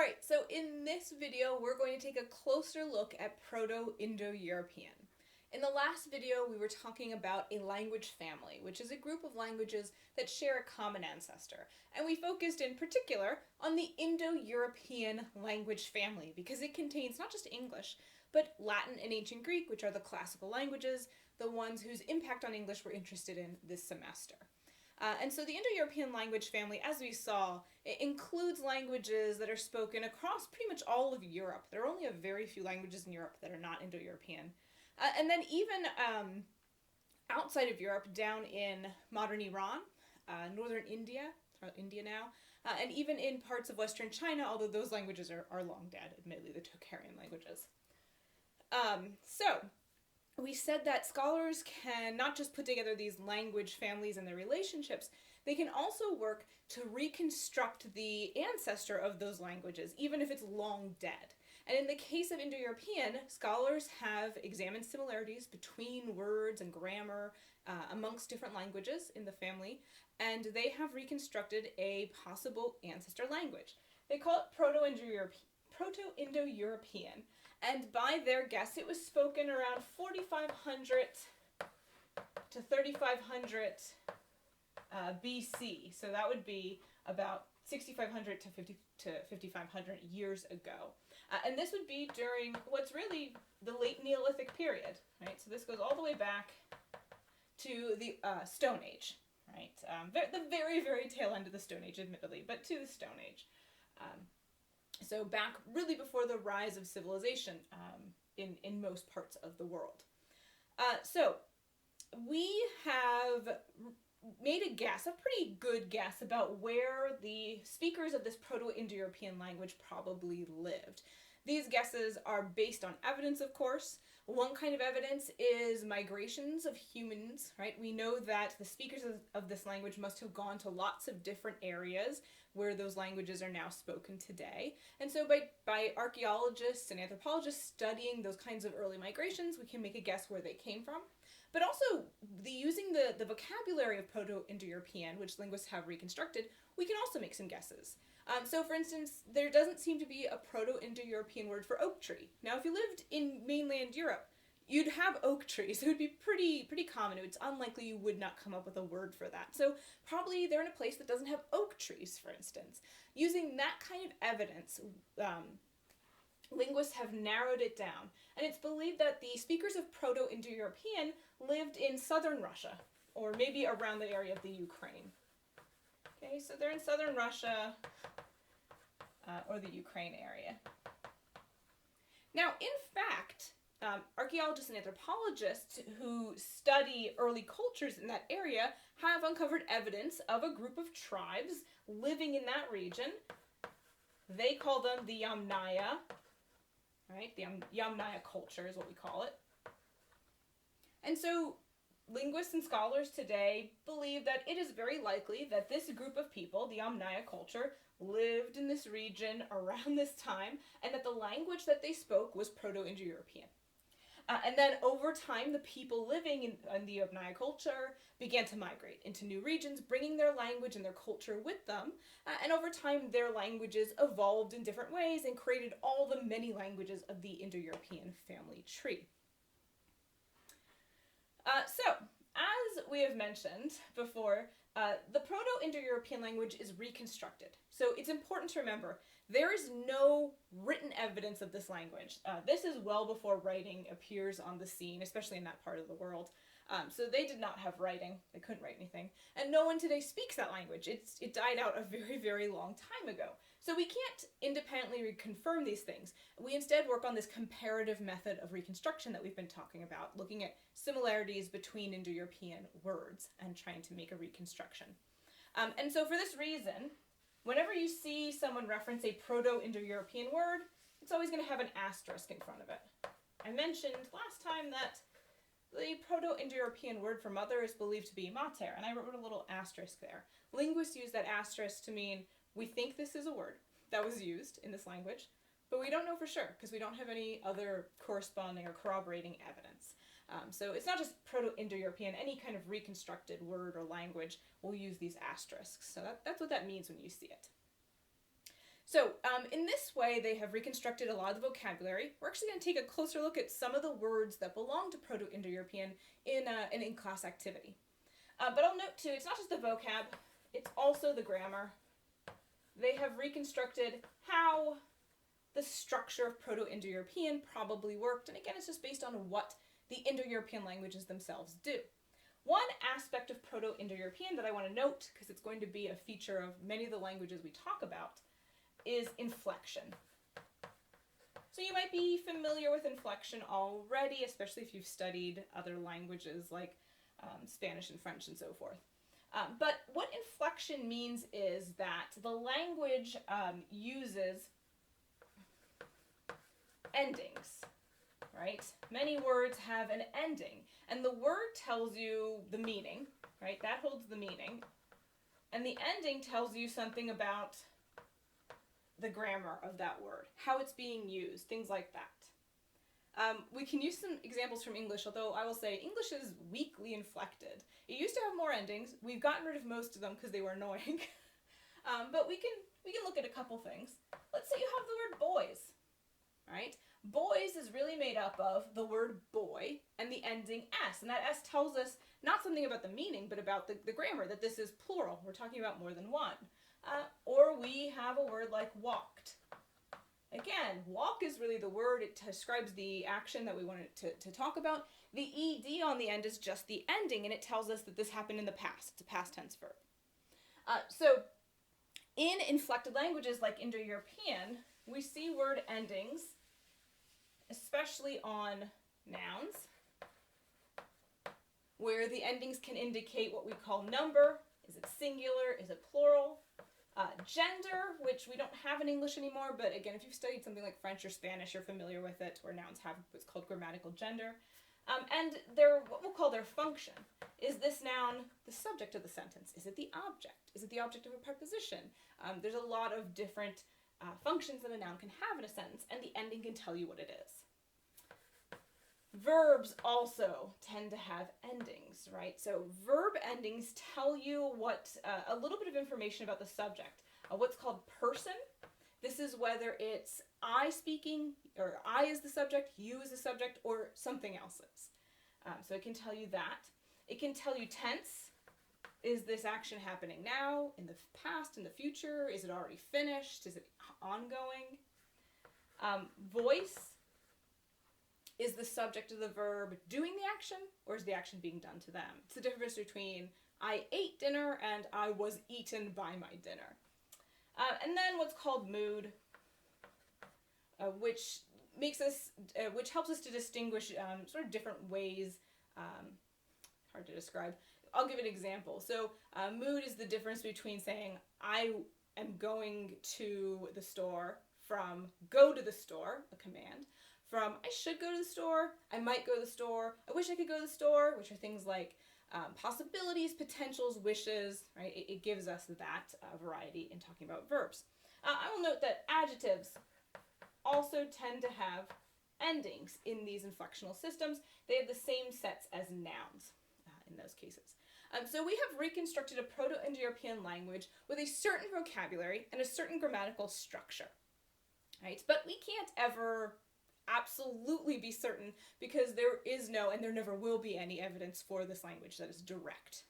Alright, so in this video we're going to take a closer look at Proto-Indo-European. In the last video we were talking about a language family, which is a group of languages that share a common ancestor. And we focused in particular on the Indo-European language family because it contains not just English, but Latin and Ancient Greek, which are the classical languages, the ones whose impact on English we're interested in this semester. And so the Indo-European language family, as we saw, it includes languages that are spoken across pretty much all of Europe. There are only a very few languages in Europe that are not Indo-European. And then even outside of Europe, down in modern Iran, northern India, or India now, and even in parts of Western China, although those languages are long dead, admittedly, the Tocharian languages. So we said that scholars can not just put together these language families and their relationships, they can also work to reconstruct the ancestor of those languages, even if it's long dead. And in the case of Indo-European, scholars have examined similarities between words and grammar amongst different languages in the family, and they have reconstructed a possible ancestor language. They call it Proto-Indo-European. And by their guess, it was spoken around 4,500 to 3,500 BC. So that would be about 6,500 to 5,500 years ago. And this would be during what's really the late Neolithic period, right? So this goes all the way back to the Stone Age, right? The very, very tail end of the Stone Age, admittedly, but to the Stone Age. So back really before the rise of civilization in most parts of the world. So we have made a guess, a pretty good guess, about where the speakers of this Proto-Indo-European language probably lived. These guesses are based on evidence, of course. One kind of evidence is migrations of humans, right? We know that the speakers of this language must have gone to lots of different areas where those languages are now spoken today. And so by archaeologists and anthropologists studying those kinds of early migrations, we can make a guess where they came from. But also, using the vocabulary of Proto-Indo-European, which linguists have reconstructed, we can also make some guesses. So for instance, there doesn't seem to be a Proto-Indo-European word for oak tree. Now, if you lived in mainland Europe, you'd have oak trees. It would be pretty common. It's unlikely you would not come up with a word for that. So probably they're in a place that doesn't have oak trees, for instance. Using that kind of evidence, linguists have narrowed it down. And it's believed that the speakers of Proto-Indo-European lived in southern Russia, or maybe around the area of the Ukraine. Okay, so they're in southern Russia, or the Ukraine area. Now, in fact, archaeologists and anthropologists who study early cultures in that area have uncovered evidence of a group of tribes living in that region. They call them the Yamnaya, right? The Yamnaya culture is what we call it. And so linguists and scholars today believe that it is very likely that this group of people, the Yamnaya culture, lived in this region around this time, and that the language that they spoke was Proto-Indo-European. And then over time, the people living in the Yamnaya culture began to migrate into new regions, bringing their language and their culture with them. And over time, their languages evolved in different ways and created all the many languages of the Indo-European family tree. So, as we have mentioned before, the Proto-Indo-European language is reconstructed. So it's important to remember, there is no written evidence of this language. This is well before writing appears on the scene, especially in that part of the world. So they did not have writing. They couldn't write anything. And no one today speaks that language. It died out a very, very long time ago. So we can't independently reconfirm these things. We instead work on this comparative method of reconstruction that we've been talking about, looking at similarities between Indo-European words and trying to make a reconstruction. And so for this reason, whenever you see someone reference a Proto-Indo-European word, it's always going to have an asterisk in front of it. I mentioned last time that the Proto-Indo-European word for mother is believed to be mater, and I wrote a little asterisk there. Linguists use that asterisk to mean we think this is a word that was used in this language, but we don't know for sure because we don't have any other corresponding or corroborating evidence. So it's not just Proto-Indo-European, any kind of reconstructed word or language will use these asterisks. So that's what that means when you see it. So in this way, they have reconstructed a lot of the vocabulary. We're actually going to take a closer look at some of the words that belong to Proto-Indo-European in an in-class activity. But I'll note too, it's not just the vocab, it's also the grammar. They have reconstructed how the structure of Proto-Indo-European probably worked, and again, it's just based on what the Indo-European languages themselves do. One aspect of Proto-Indo-European that I want to note, because it's going to be a feature of many of the languages we talk about, is inflection. So you might be familiar with inflection already, especially if you've studied other languages like Spanish and French and so forth. But what inflection means is that the language uses endings, right? Many words have an ending, and the word tells you the meaning, right? That holds the meaning, and the ending tells you something about the grammar of that word, how it's being used, things like that. We can use some examples from English, although I will say English is weakly inflected. It used to have more endings. We've gotten rid of most of them because they were annoying. But we can look at a couple things. Let's say you have the word boys, right? Boys is really made up of the word boy and the ending s, and that s tells us not something about the meaning, but about the grammar, that this is plural. We're talking about more than one. Or we have a word like walked. Again, walk is really the word. It describes the action that we wanted to talk about. The ed on the end is just the ending, and it tells us that this happened in the past. It's a past tense verb. So in inflected languages like Indo-European, we see word endings, especially on nouns, where the endings can indicate what we call number. Is it singular? Is it plural? Gender, which we don't have in English anymore, but again, if you've studied something like French or Spanish, you're familiar with it, where nouns have what's called grammatical gender. And what we'll call their function. Is this noun the subject of the sentence? Is it the object? Is it the object of a preposition? There's a lot of different functions that a noun can have in a sentence, and the ending can tell you what it is. Verbs also tend to have endings, right? So verb endings tell you what a little bit of information about the subject. What's called person. This is whether it's I speaking, or I is the subject, you is the subject, or something else is. So it can tell you that. It can tell you tense. Is this action happening now, in the past, in the future? Is it already finished? Is it ongoing? Voice. Is the subject of the verb doing the action, or is the action being done to them? It's the difference between I ate dinner and I was eaten by my dinner. And then what's called mood, which helps us to distinguish sort of different ways. Hard to describe. I'll give an example. So mood is the difference between saying I am going to the store from go to the store, a command, from I should go to the store, I might go to the store, I wish I could go to the store, which are things like possibilities, potentials, wishes, right? It gives us that variety in talking about verbs. I will note that adjectives also tend to have endings in these inflectional systems. They have the same sets as nouns in those cases. So we have reconstructed a Proto-Indo-European language with a certain vocabulary and a certain grammatical structure, right? But we can't ever absolutely be certain, because there is no, and there never will be any evidence for this language that is direct.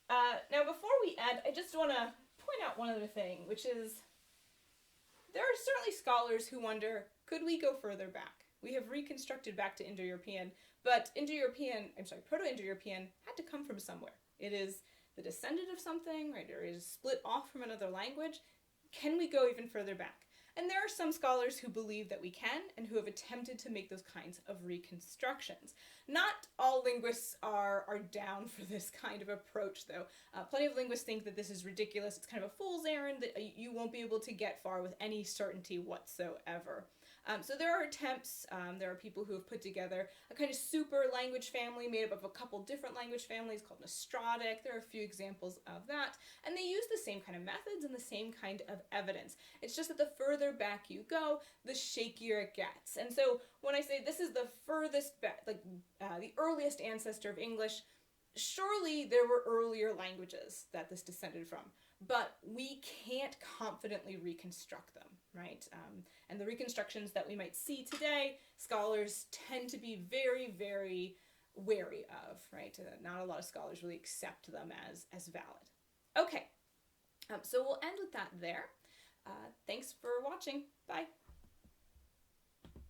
Now before we end, I just want to point out one other thing, which is there are certainly scholars who wonder, could we go further back? We have reconstructed back to Indo-European, but Proto-Indo-European had to come from somewhere. It is the descendant of something, right? Or it is split off from another language. Can we go even further back? And there are some scholars who believe that we can, and who have attempted to make those kinds of reconstructions. Not all linguists are down for this kind of approach, though. Plenty of linguists think that this is ridiculous. It's kind of a fool's errand, that you won't be able to get far with any certainty whatsoever. So there are attempts, there are people who have put together a kind of super language family made up of a couple different language families called Nostradic. There are a few examples of that, and they use the same kind of methods and the same kind of evidence. It's just that the further back you go, the shakier it gets. And so when I say this is the furthest back, the earliest ancestor of English, surely there were earlier languages that this descended from. but we can't confidently reconstruct them, right? And the reconstructions that we might see today, scholars tend to be very, very wary of, right? Not a lot of scholars really accept them as valid. Okay, so we'll end with that there. Thanks for watching. Bye.